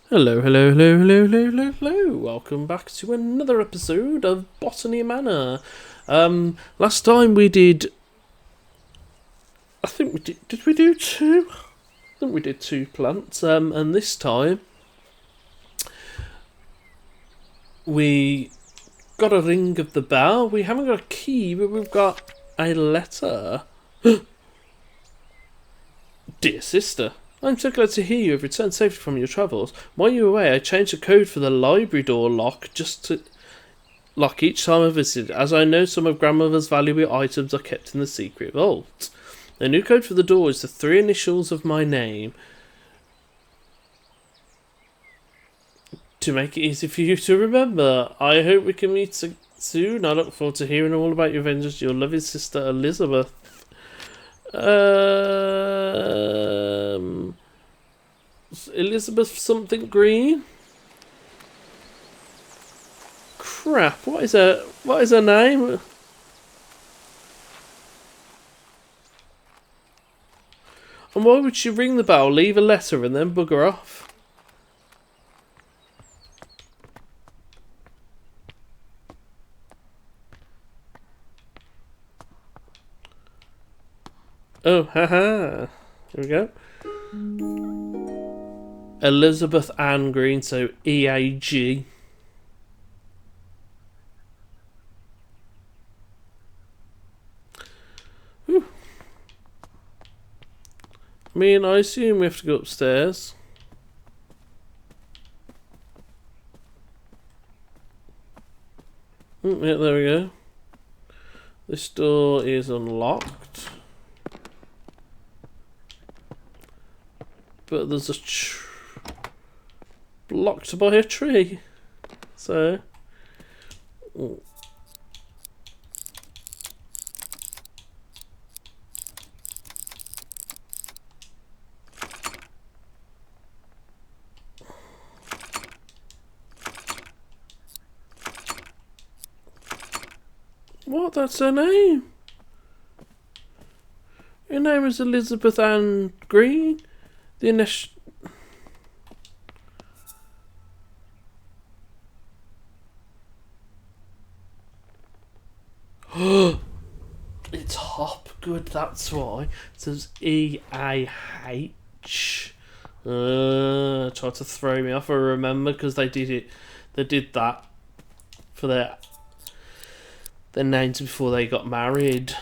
Hello, hello, hello, hello, hello, hello, hello. Welcome back to another episode of Botany Manor. Last time we did... I think we did we do two? I think we did two plants. And this time... we got a ring of the bell. We haven't got a key, but we've got a letter. Dear sister, I'm so glad to hear you have returned safely from your travels. While you were away, I changed the code for the library door lock just to lock each time I visited, as I know some of grandmother's valuable items are kept in the secret vault. The new code for the door is the three initials of my name. To make it easy for you to remember, I hope we can meet soon. I look forward to hearing all about your adventures. Your loving sister Elizabeth. Elizabeth something Green. Crap! What is her name? And why would she ring the bell, leave a letter, and then bugger off? Oh, haha. Here we go. Elizabeth Ann Green, so EAG. Whew. I assume we have to go upstairs. Yeah, there we go. This door is unlocked. But there's a blocked by a tree. So... What? That's her name? Her name is Elizabeth Ann Green? The initial... It's Hopgood, that's why. It says E-A-H. Tried to throw me off. I remember because they did that for their names before they got married.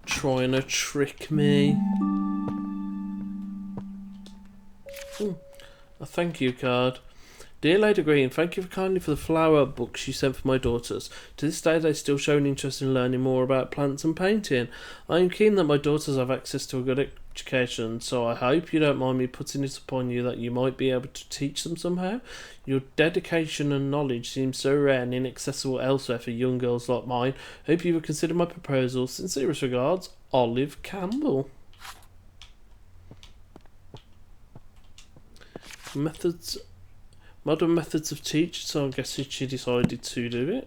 Trying to trick me. A thank you card. Dear Lady Green, thank you kindly for the flower books you sent for my daughters. To this day, they still show an interest in learning more about plants and painting. I am keen that my daughters have access to a good education, so I hope you don't mind me putting it upon you that you might be able to teach them somehow. Your dedication and knowledge seems so rare and inaccessible elsewhere for young girls like mine. Hope you will consider my proposal. Sincerest regards, Olive Campbell. Modern methods of teaching, so I'm guessing she decided to do it.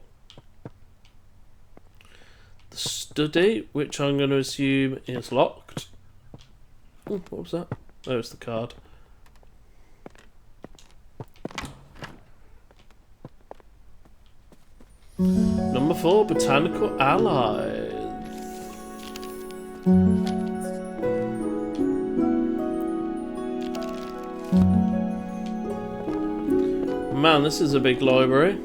The study, which I'm going to assume is locked. Oh, what was that? Oh, it's the card. Number 4, Botanical Allies. Man, this is a big library.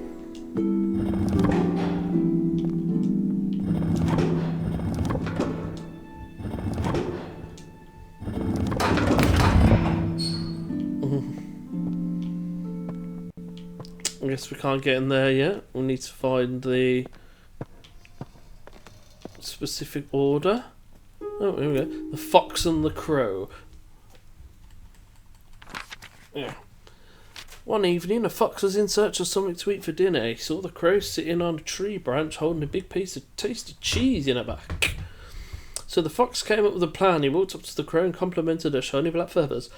I guess we can't get in there yet. We'll need to find the specific order. Oh, here we go. The Fox and the Crow. Yeah. One evening, a fox was in search of something to eat for dinner. He saw the crow sitting on a tree branch holding a big piece of tasty cheese in her back. So the fox came up with a plan. He walked up to the crow and complimented her shiny black feathers.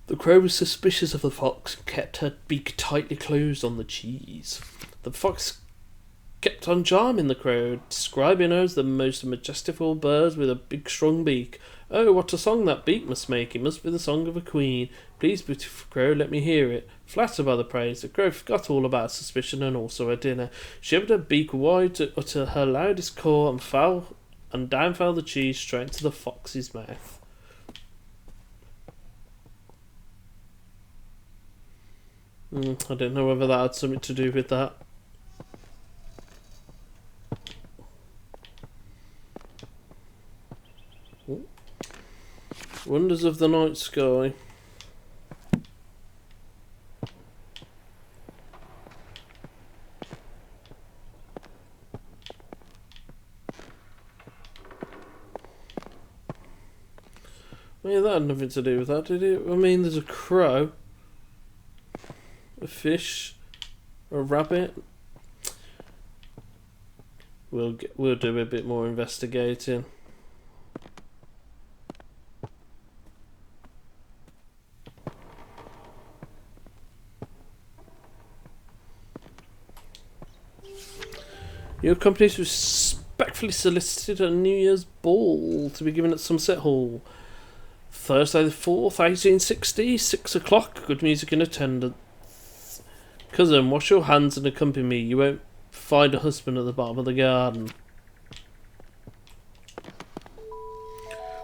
The crow was suspicious of the fox and kept her beak tightly closed on the cheese. The fox kept on charming the crow, describing her as the most majestical bird with a big strong beak. Oh, what a song that beak must make! It must be the song of a queen. Please, beautiful crow, let me hear it. Flattered by the praise, the crow forgot all about suspicion and also her dinner. She opened her beak wide to utter her loudest caw, and down fell the cheese straight into the fox's mouth. I don't know whether that had something to do with that. Wonders of the night sky. Yeah, that had nothing to do with that, did it? I mean, there's a crow, a fish, a rabbit. We'll do a bit more investigating. Your company is respectfully solicited at a New Year's ball to be given at Sunset Hall. Thursday the 4th, 1860, 6 o'clock, good music in attendance. Cousin, wash your hands and accompany me. You won't find a husband at the bottom of the garden.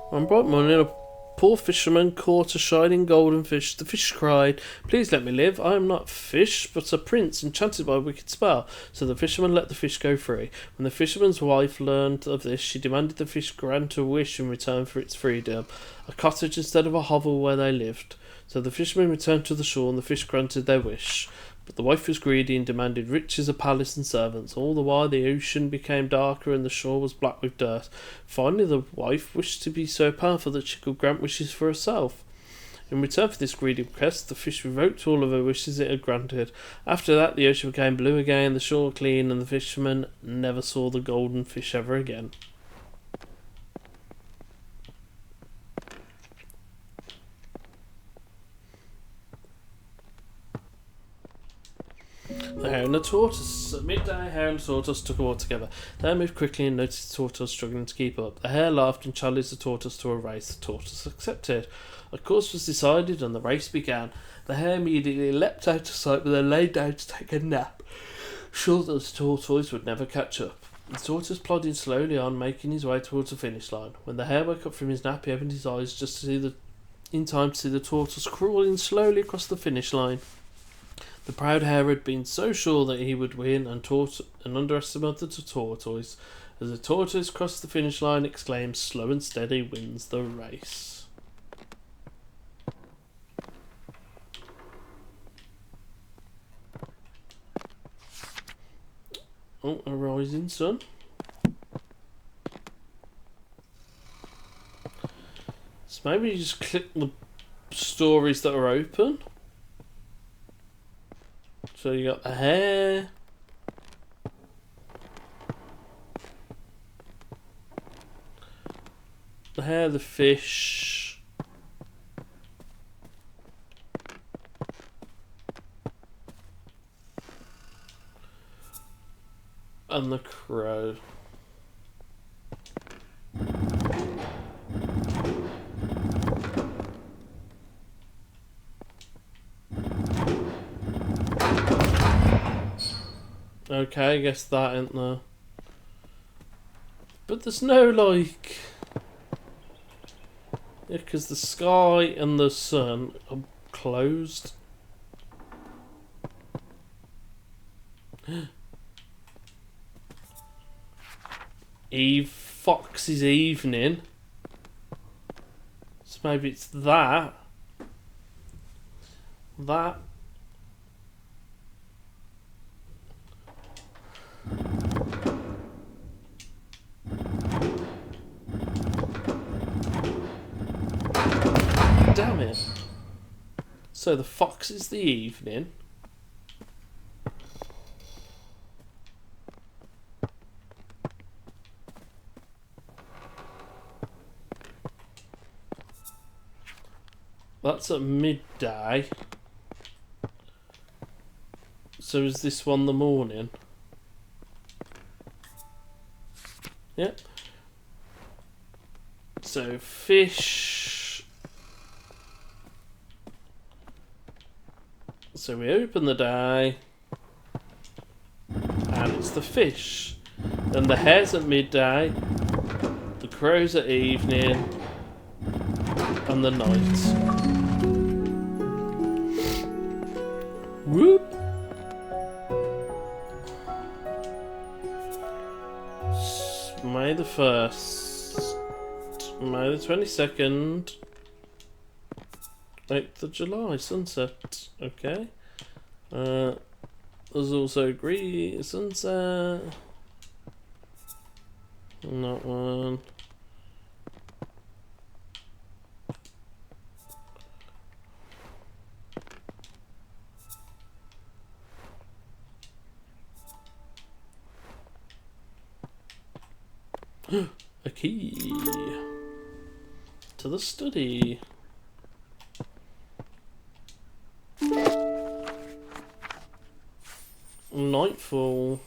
One bright morning, a poor fisherman caught a shining golden fish. The fish cried, "Please let me live. I am not a fish, but a prince enchanted by a wicked spell." So the fisherman let the fish go free. When the fisherman's wife learned of this, she demanded the fish grant a wish in return for its freedom, a cottage instead of a hovel where they lived. So the fishermen returned to the shore, and the fish granted their wish. But the wife was greedy and demanded riches, a palace, and servants. All the while the ocean became darker and the shore was black with dirt. Finally the wife wished to be so powerful that she could grant wishes for herself. In return for this greedy request, the fish revoked all of her wishes it had granted. After that, the ocean became blue again, the shore clean, and the fisherman never saw the golden fish ever again. The hare and the tortoise. At midday, the hare and the tortoise took a walk together. The hare moved quickly and noticed the tortoise struggling to keep up. The hare laughed and challenged the tortoise to a race. The tortoise accepted. A course was decided and the race began. The hare immediately leapt out of sight, but then lay down to take a nap, sure that the tortoise would never catch up. The tortoise plodded slowly on, making his way towards the finish line. When the hare woke up from his nap, he opened his eyes just in time to see the tortoise crawling slowly across the finish line. The proud hare had been so sure that he would win and underestimated the tortoise. As the tortoise crossed the finish line, exclaimed, "Slow and steady wins the race." Oh, a rising sun. So maybe you just click the stories that are open. So you got the hare, the fish, and the crow. Okay, I guess that ain't there. But there's no, like... Yeah, because the sky and the sun are closed. Fox's evening. So maybe it's that. That. Damn it. So the fox is the evening. That's at midday. So is this one the morning? Yep. So fish. So we open the die, and it's the fish. Then the hare's at midday, the crow's at evening, and the night. Whoop! May the 1st, May the 22nd, 8th of July, sunset. Okay. There's also green sunset. Not one. A key to the study. Nightfall.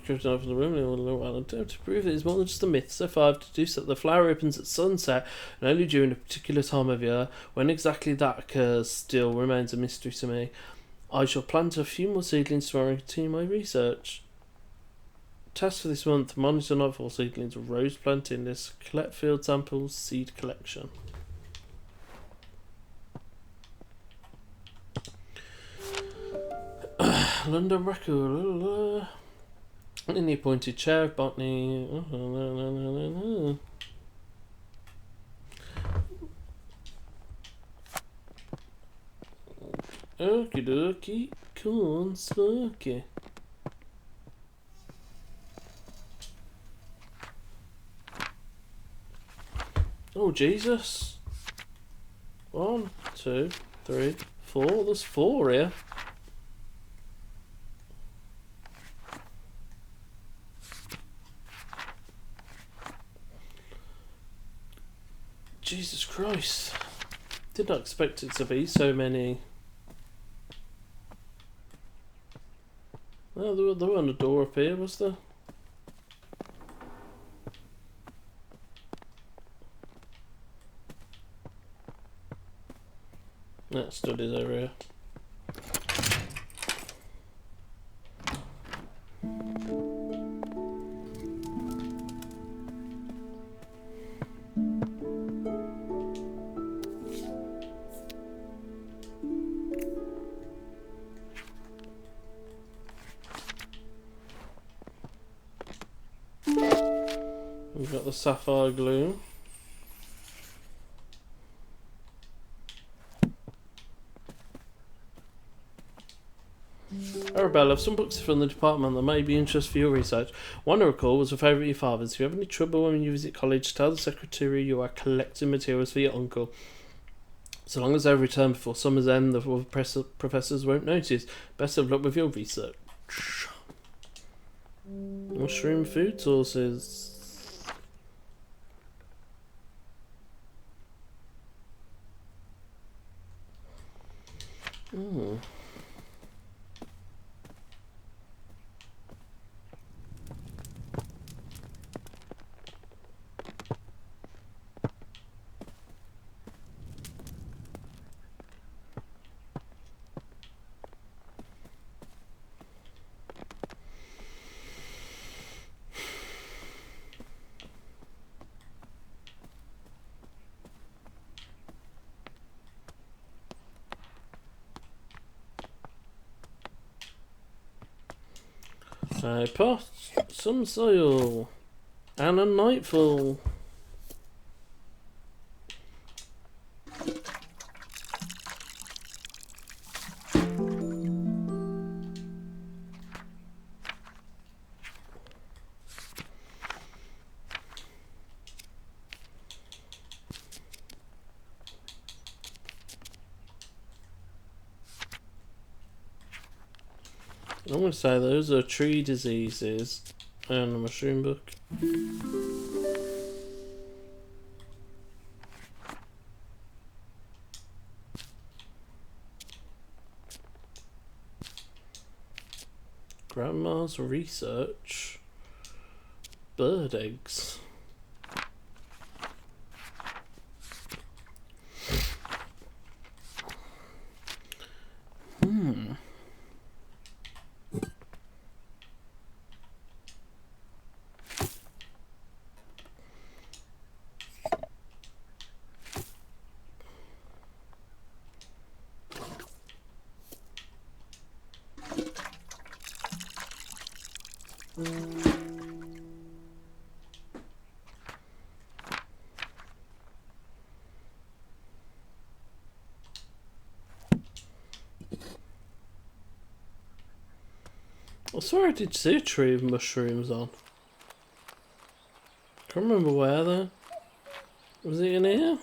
From the room to prove it is more than just a myth. So far, I've deduced that the flower opens at sunset and only during a particular time of year. When exactly that occurs still remains a mystery to me. I shall plant a few more seedlings tomorrow and continue my research. Task for this month: monitor nightfall seedlings, rose planting list, collect field samples, seed collection. London record. In the appointed chair of botany. Okie dokie, corn smoky. Oh Jesus! 1, 2, 3, 4. There's 4 here. Jesus Christ. Did not expect it to be so many. Oh, there wasn't a door up here, was there? That studies over here. We've got the sapphire glue. Arabella, I've some books from the department that may be interest for your research. One I recall was a favourite of your father's. If you have any trouble when you visit college, tell the secretary you are collecting materials for your uncle. So long as they return before summer's end, the professors won't notice. Best of luck with your research. Mushroom food sources. A pot, some soil, and a nightfall. I'm going to say those are tree diseases and a mushroom book. Grandma's research. Bird eggs. I swear I did see a tree of mushrooms on. Can't remember where though. Was it in here?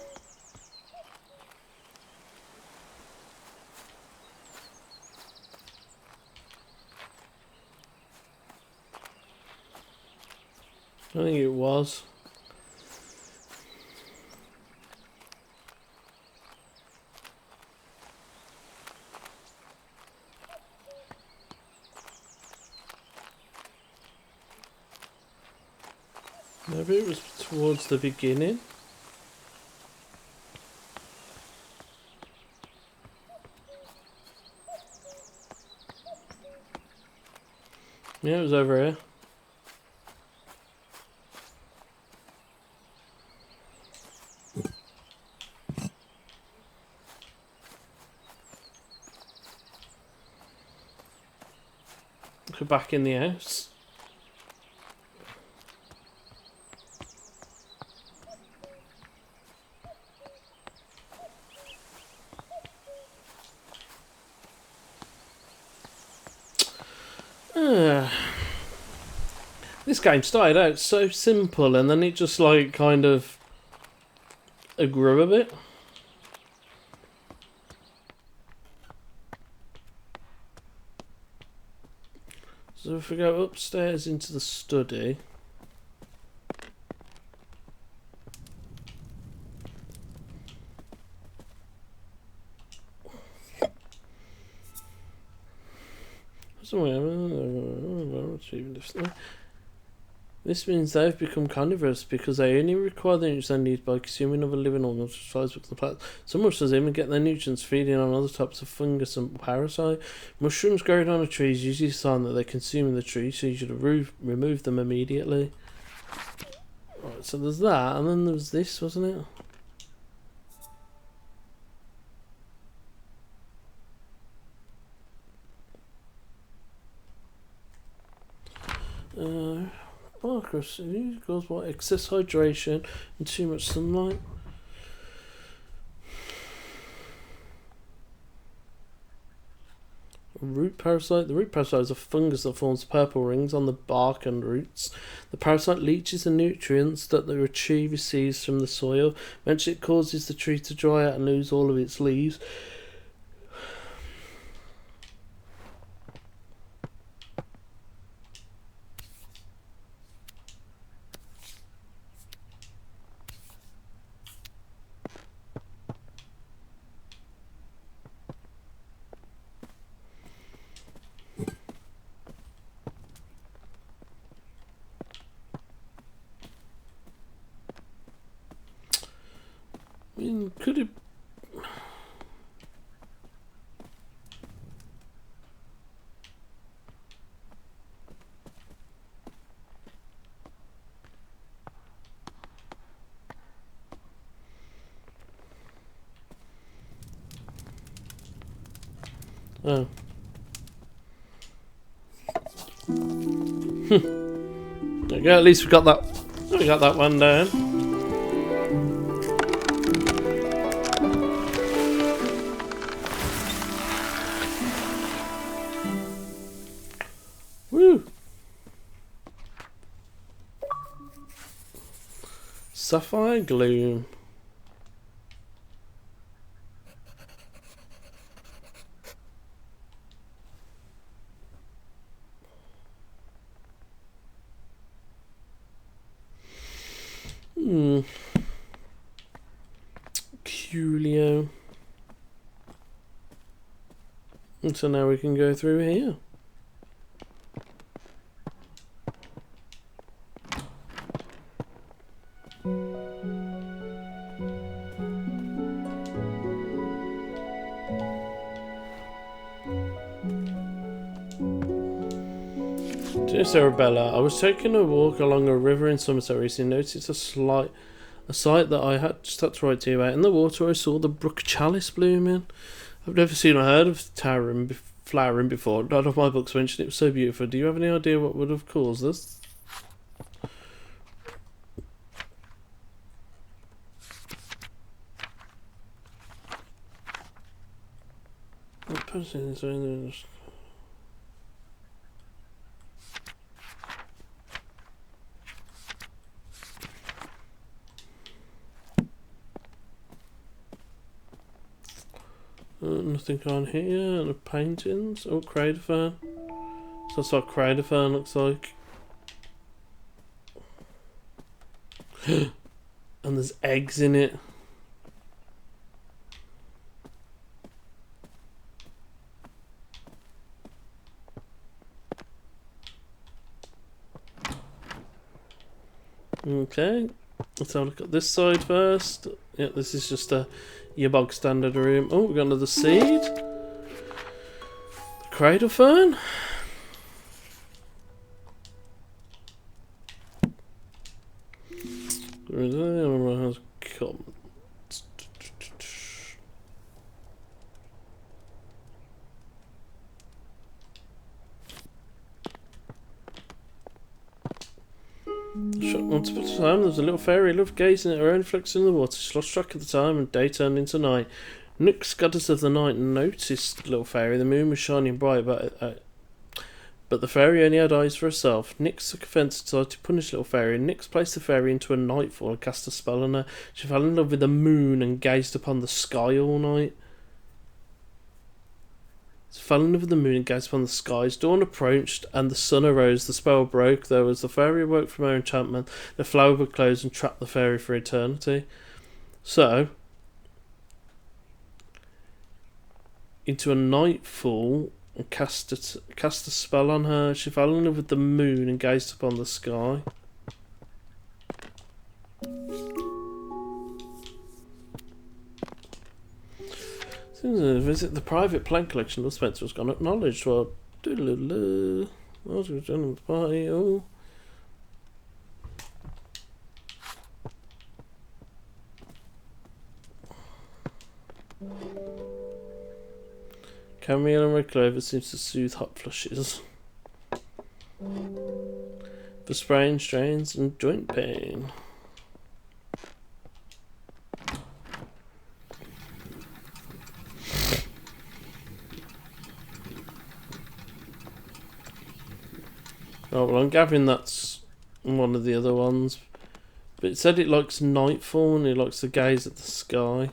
I think it was. Maybe it was towards the beginning. Yeah, it was over here. We're back in the house. This game started out so simple and then it just like kind of grew a bit. So if we go upstairs into the study. This means they've become carnivorous because they only require the nutrients they need by consuming other living organisms, besides the plants. Some mushrooms even get their nutrients feeding on other types of fungus and parasite. Mushrooms growing on a tree is usually a sign that they're consuming the tree, so you should remove them immediately. Right, so there's that, and then there was this, wasn't it? Marcus, it goes by excess hydration and too much sunlight. Root parasite. The root parasite is a fungus that forms purple rings on the bark and roots. The parasite leaches the nutrients that the tree receives from the soil. Eventually it causes the tree to dry out and lose all of its leaves. I mean, could it... Oh. There we go, at least we got that. We got that one down. Woo! Sapphire Gloom. Coolio. And so now we can go through here. Dear Arabella, I was taking a walk along a river in Somerset recently and noticed a sight that I just had to write to you about. In the water I saw the brook chalice blooming. I've never seen or heard of flowering before. None of my books mentioned it was so beautiful. Do you have any idea what would have caused this? Nothing on here. And the paintings. Oh, crater fern. So that's what crater fern looks like. And there's eggs in it. Okay, let's have a look at this side first. Yeah, this is just your bog standard room. Oh, we've got another seed. Cradle fern. Once upon a time, there was a little fairy who loved gazing at her own reflection in the water. She lost track of the time, and day turned into night. Nyx, goddess of the night, noticed the little fairy. The moon was shining bright, but the fairy only had eyes for herself. Nyx took offence and decided to punish the little fairy. Nyx placed the fairy into a nightfall and cast a spell on her. She fell in love with the moon and gazed upon the sky all night. Fell in love with the moon and gazed upon the skies. Dawn approached and the sun arose. The spell broke. There was the fairy awoke from her enchantment. The flower would close and trap the fairy for eternity. So, into a nightfall and cast a spell on her. She fell in love with the moon and gazed upon the sky. Visit the private plant collection of Spencer has gone acknowledged. Well, doodle-doo. What was done at the party? Oh. Chamomile and red clover seems to soothe hot flushes. For sprain, strains, and joint pain. Oh, well, I'm gathering that's one of the other ones. But it said it likes nightfall and it likes to gaze at the sky.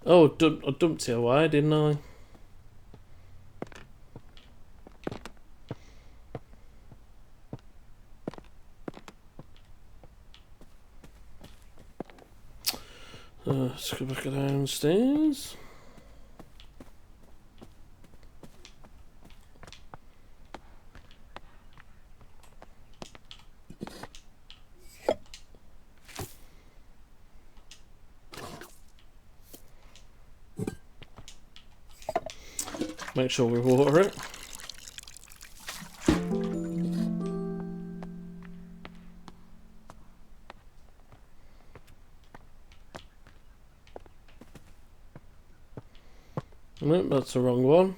Oh, I dumped it away, didn't I? Let's go back downstairs. Make sure we water it. Nope, that's the wrong one.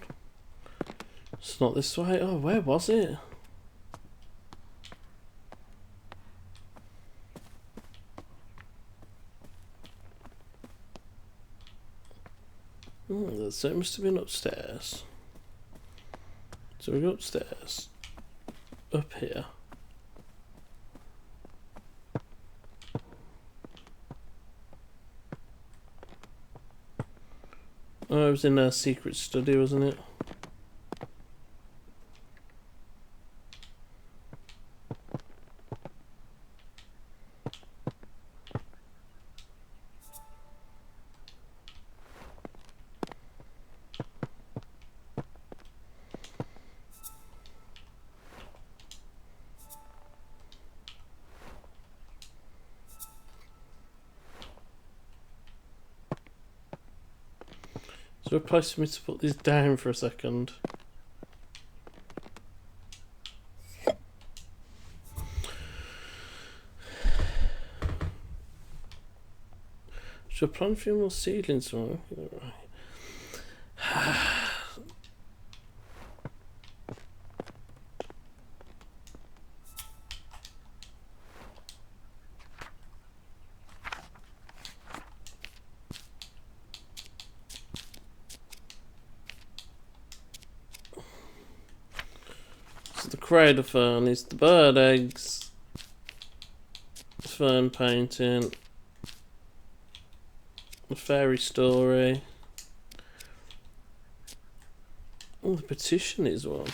It's not this way. Oh, where was it? So it must have been upstairs. So we go upstairs. Up here. Oh, it was in a secret study, wasn't it? Is there a place for me to put these down for a second? Should I plant a few more seedlings? Right. So the cradle fern is the bird eggs, fern painting, the fairy story. Oh, the petition is one.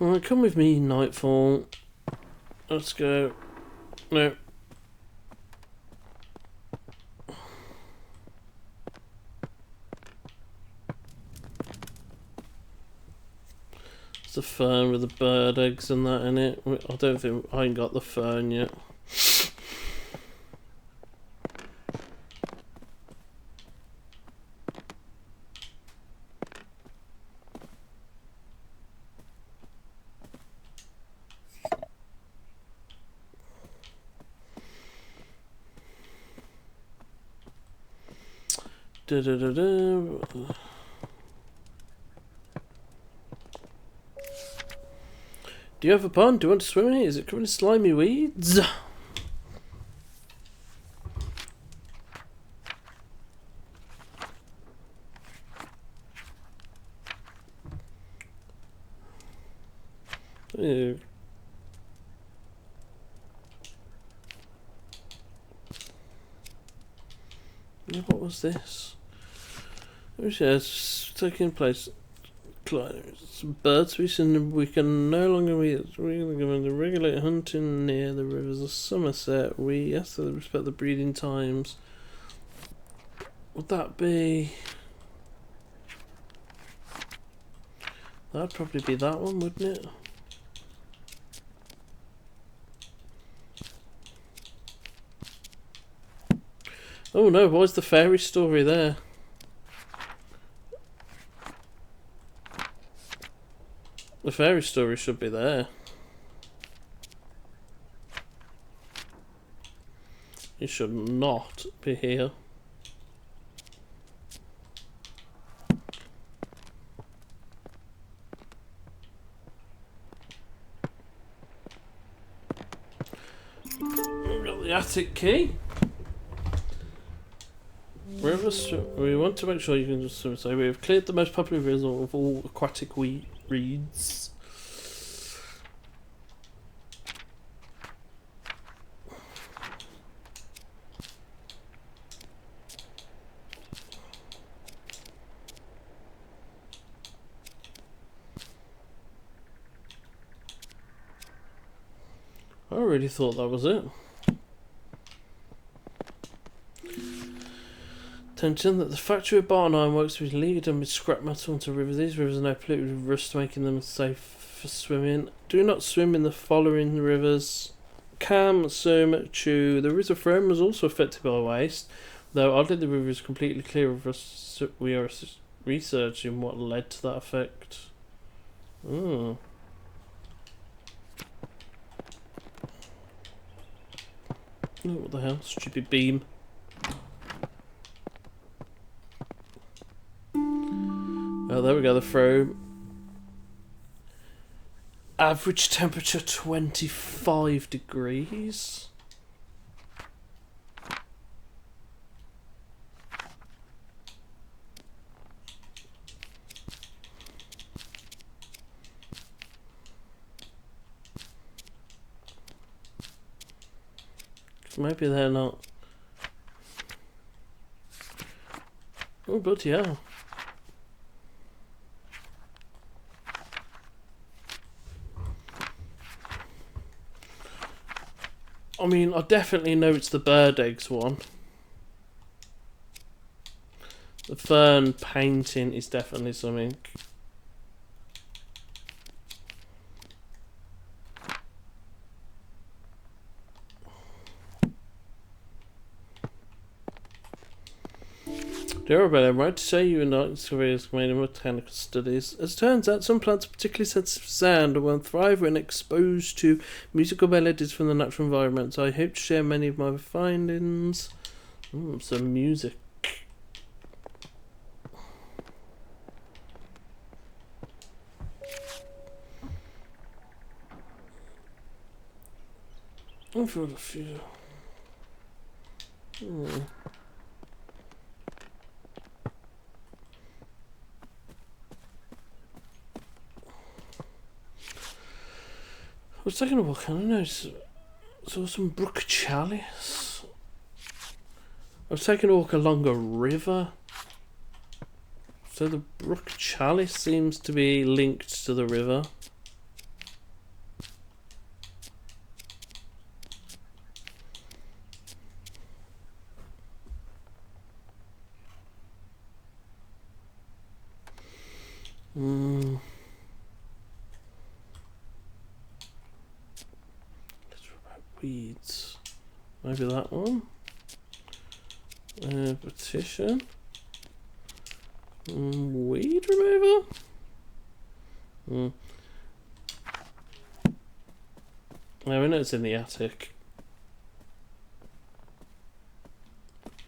Alright, come with me, Nightfall. Let's go. No. It's a fern with the bird eggs and that in it. I don't think I ain't got the fern yet. Da da da da. Do you have a pond? Do you want to swim in it? Is it covered in slimy weeds? Ew. What was this? Which is taking place. Bird species, and we can no longer regulate hunting near the rivers of Somerset. We have to respect the breeding times. Would that be? That'd probably be that one, wouldn't it? Oh no, why's the fairy story there? The fairy story should be there. It should not be here. We've got the attic key. We want to make sure you can just say we have cleared the most popular rivers of all aquatic reeds. I really thought that was it. Attention that the factory of Botany Manor works with lead and with scrap metal into rivers. These rivers are now polluted with rust, making them safe for swimming. Do not swim in the following rivers: Cam, Sum, Chew. The river Frome was also affected by waste, though oddly the river is completely clear of rust. We are researching what led to that effect. Oh. Oh, what the hell? Stupid beam. Oh, there we go, the Frome. Average temperature 25 degrees. Maybe they're not. Oh, bloody hell. I mean, I definitely know it's the bird eggs one. The fern painting is definitely something. Dear Arabella, I'm right to say you and Knight's careers made in botanical studies. As it turns out, some plants are particularly sensitive to sound and will thrive when exposed to musical melodies from the natural environment. So I hope to share many of my findings. Some music. I've got a few. I was taking a walk, I don't know, saw some brook chalice. I was taking a walk along a river. So the brook chalice seems to be linked to the river. Weeds. Maybe that one. Petition. Weed removal. I know it's in the attic,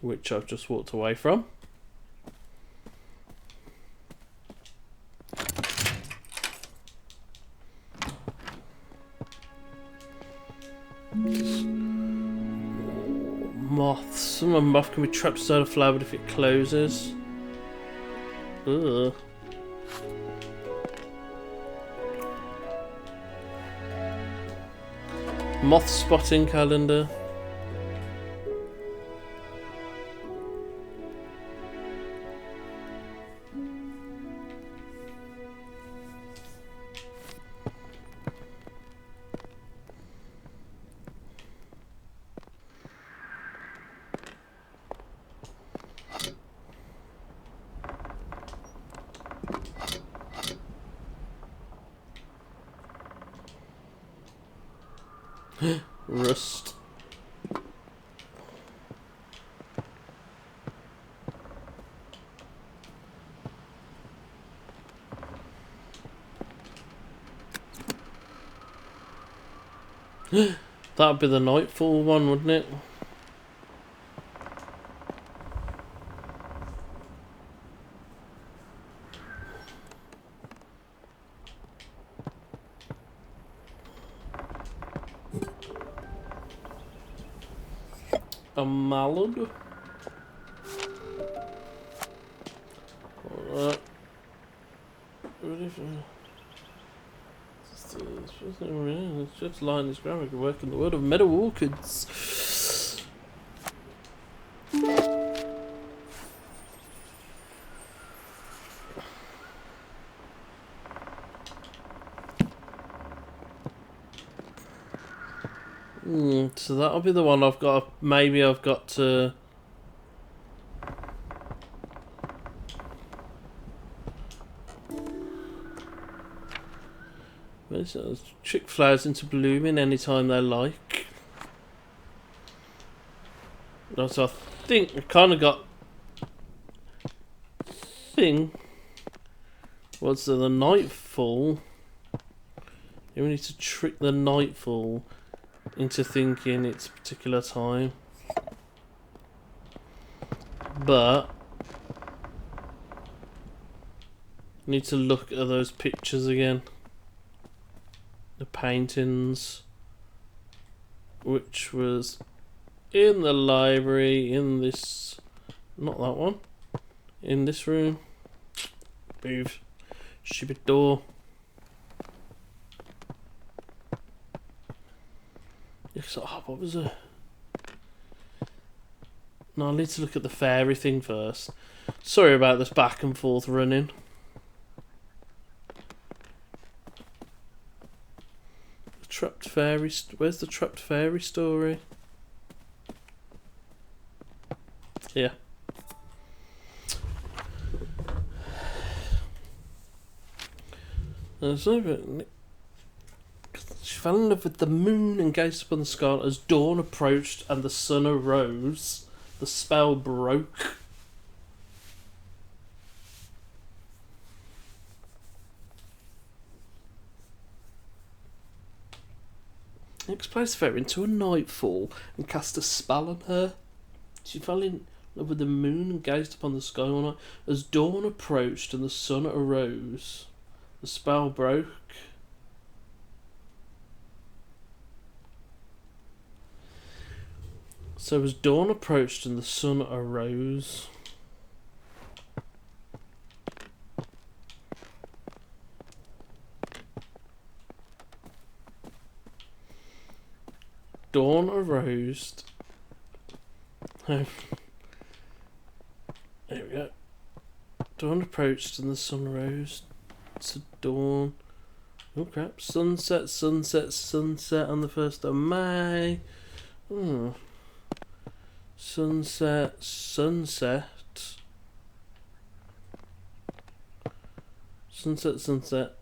which I've just walked away from. Moths. A moth can be trapped inside a flower if it closes. Ugh. Moth spotting calendar. Rust. That'd be the nightfall one, wouldn't it? A mallard. Alright. It's just line this grammar can work in the world of meadow orchids. So that'll be the one I've got. Maybe I've got to. Trick flowers into blooming anytime they like. So I think I kind of got. What's the nightfall? You need to trick the nightfall into thinking it's a particular time. But I need to look at those pictures again. The paintings, which was in the library, in this, not that one, in this room. Move, stupid door. Oh, what was it? No, I need to look at the fairy thing first. Sorry about this back and forth running. trapped fairy? Where's the trapped fairy story? Yeah. She fell in love with the moon and gazed upon the sky. As dawn approached and the sun arose, the spell broke. He exposed her into a nightfall and cast a spell on her. She fell in love with the moon and gazed upon the sky all night. As dawn approached and the sun arose, the spell broke. So as dawn approached and the sun arose. Dawn arose. There we go. Dawn approached and the sun rose. To dawn. Oh crap. Sunset, sunset, sunset on the 1st of May. Sunset, sunset. Sunset, sunset.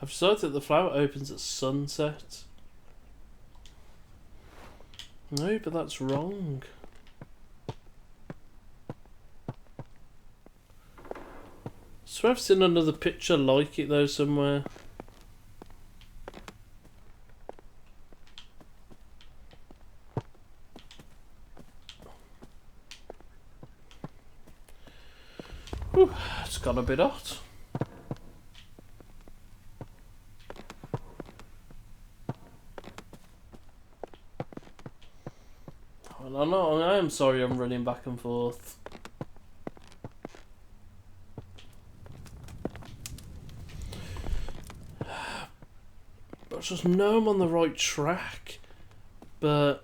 I've decided that the flower opens at sunset. No, but that's wrong. I swear I've seen another picture like it though somewhere. Whew, it's got a bit hot. I am sorry I'm running back and forth. I just know I'm on the right track, but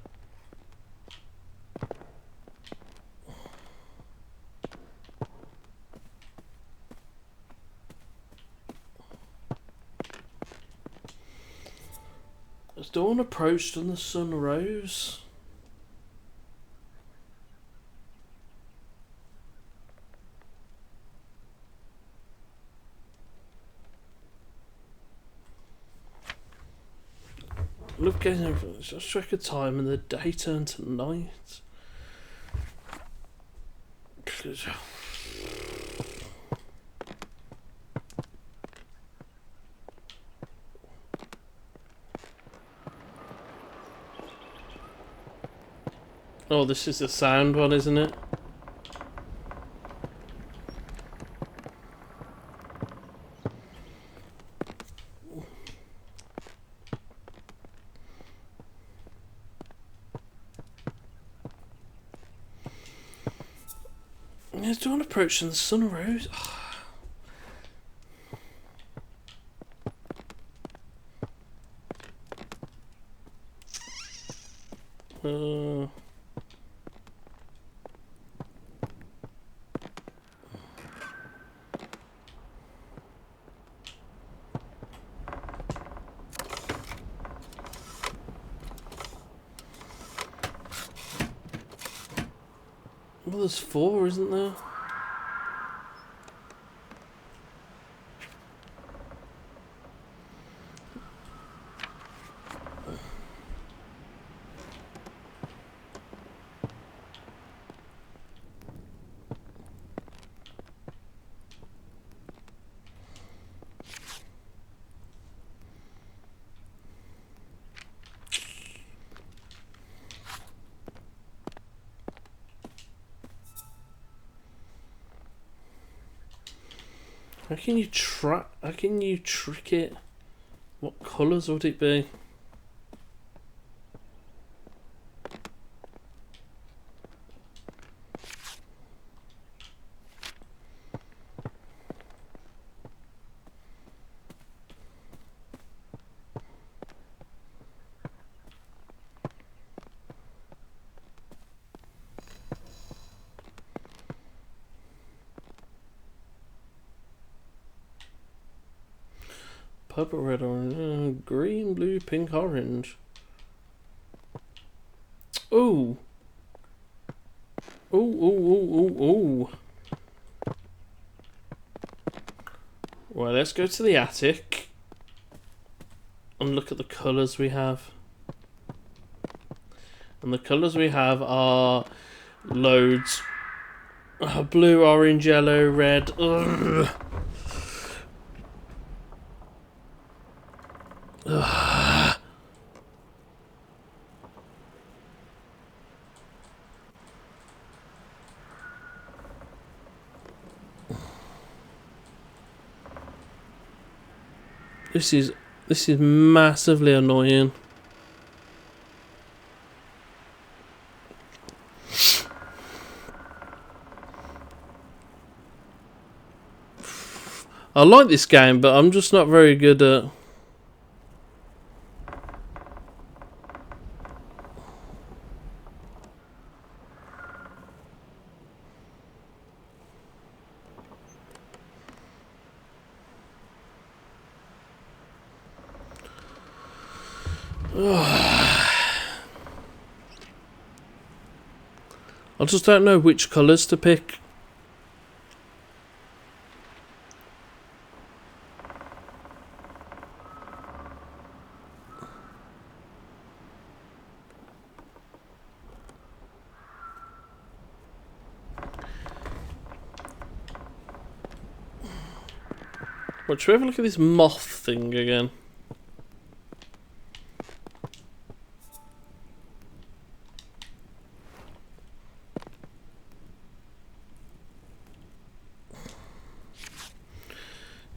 as dawn approached and the sun rose. Love getting over. Just track of time and the day turned to night. Oh, this is the sound one, isn't it? There's dawn approaching and the sun rose. Well, there's 4, isn't there? How can you trick it? What colours would it be? purple, red, orange, green, blue, pink, orange. Ooh. Ooh, ooh, ooh, ooh, ooh. Well, let's go to the attic and look at the colours we have. And the colours we have are loads. Blue, orange, yellow, red. Ugh. Ugh. This is massively annoying. I like this game, but I'm just not very good at... I just don't know which colours to pick. What, should we have a look at this moth thing again?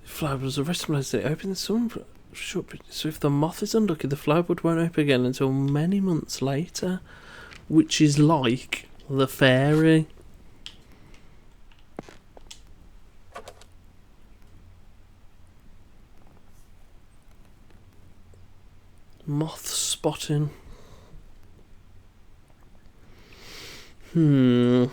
Flower was arrested as they opened the sun. So if the moth is unlucky, the flower wood won't open again until many months later. Which is like the fairy. Moth spotting. Ooh.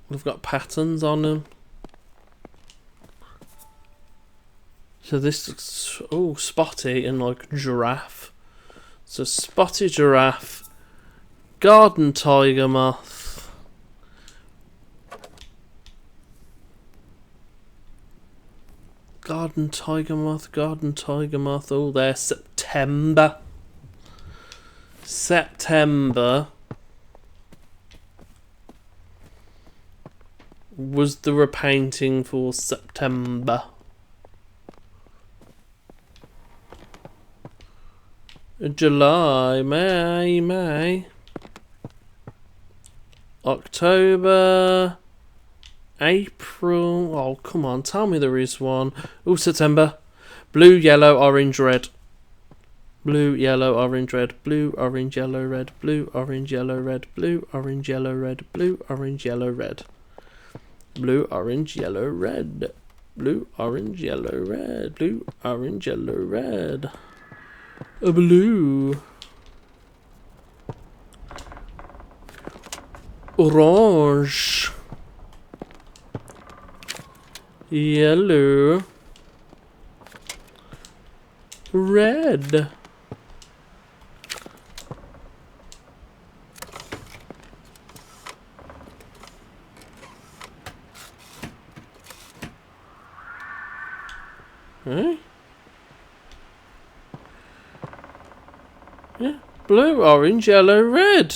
We've got patterns on them. So this looks, oh, spotty and like giraffe. So spotty giraffe, garden tiger moth, garden tiger moth, garden tiger moth. Oh, there, September. September was the repainting for September. July, May, October, April. Oh, come on, tell me there is one. Oh, September. Blue, yellow, orange, red. Blue, yellow, orange, red. Blue, orange, yellow, red. Blue, orange, yellow, red. Blue, orange, yellow, red. Blue, orange, yellow, red. Blue, orange, yellow, red. Blue, orange, yellow, red. Blue, orange, yellow, red. A blue, orange, yellow, red. Eh? Yeah, blue, orange, yellow, red.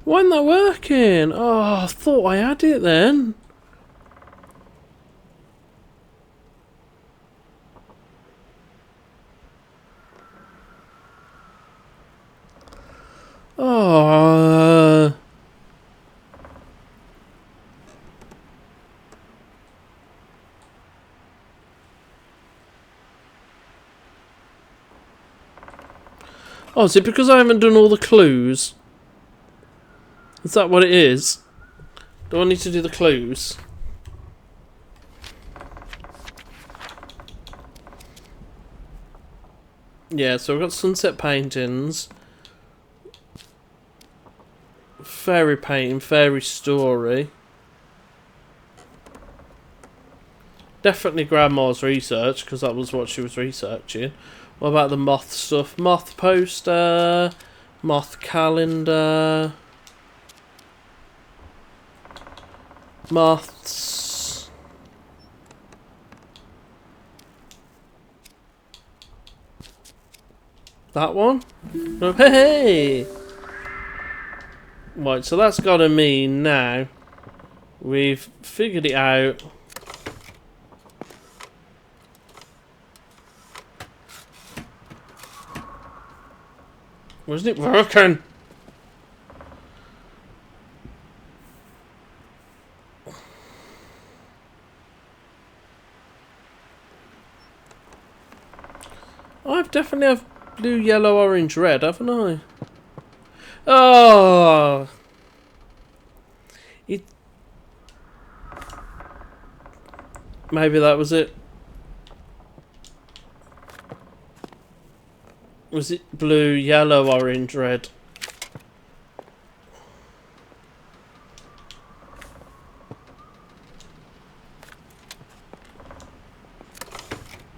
Why isn't that working? Oh, I thought I had it then. Oh. Oh, is it because I haven't done all the clues? Is that what it is? Do I need to do the clues? Yeah, so we've got sunset paintings, fairy painting, fairy story. Definitely Grandma's research, because that was what she was researching. What about the moth stuff? Moth poster, moth calendar, moths. That one? Oh, hey! Right, so that's got to mean now we've figured it out. Wasn't it working? I've definitely have blue, yellow, orange, red, haven't I? Oh! Maybe that was it. Was it blue, yellow, orange, red?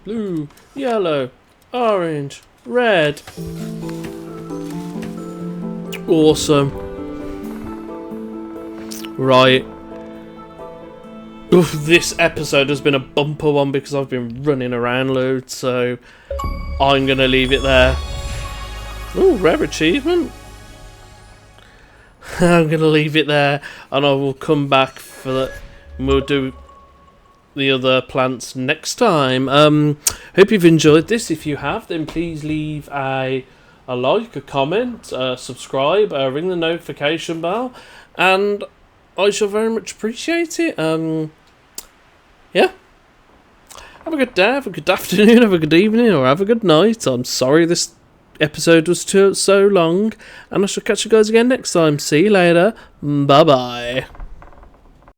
Blue, yellow, orange, red. Awesome. Right. Oof, this episode has been a bumper one because I've been running around loads, so I'm going to leave it there. Ooh, rare achievement. I'm going to leave it there, and I will come back for that. We'll do the other plants next time. Hope you've enjoyed this. If you have, then please leave a like, a comment, subscribe, ring the notification bell, and I shall very much appreciate it. Yeah. Have a good day, have a good afternoon, have a good evening, or have a good night. I'm sorry this episode was so long, and I shall catch you guys again next time. See you later. Bye bye.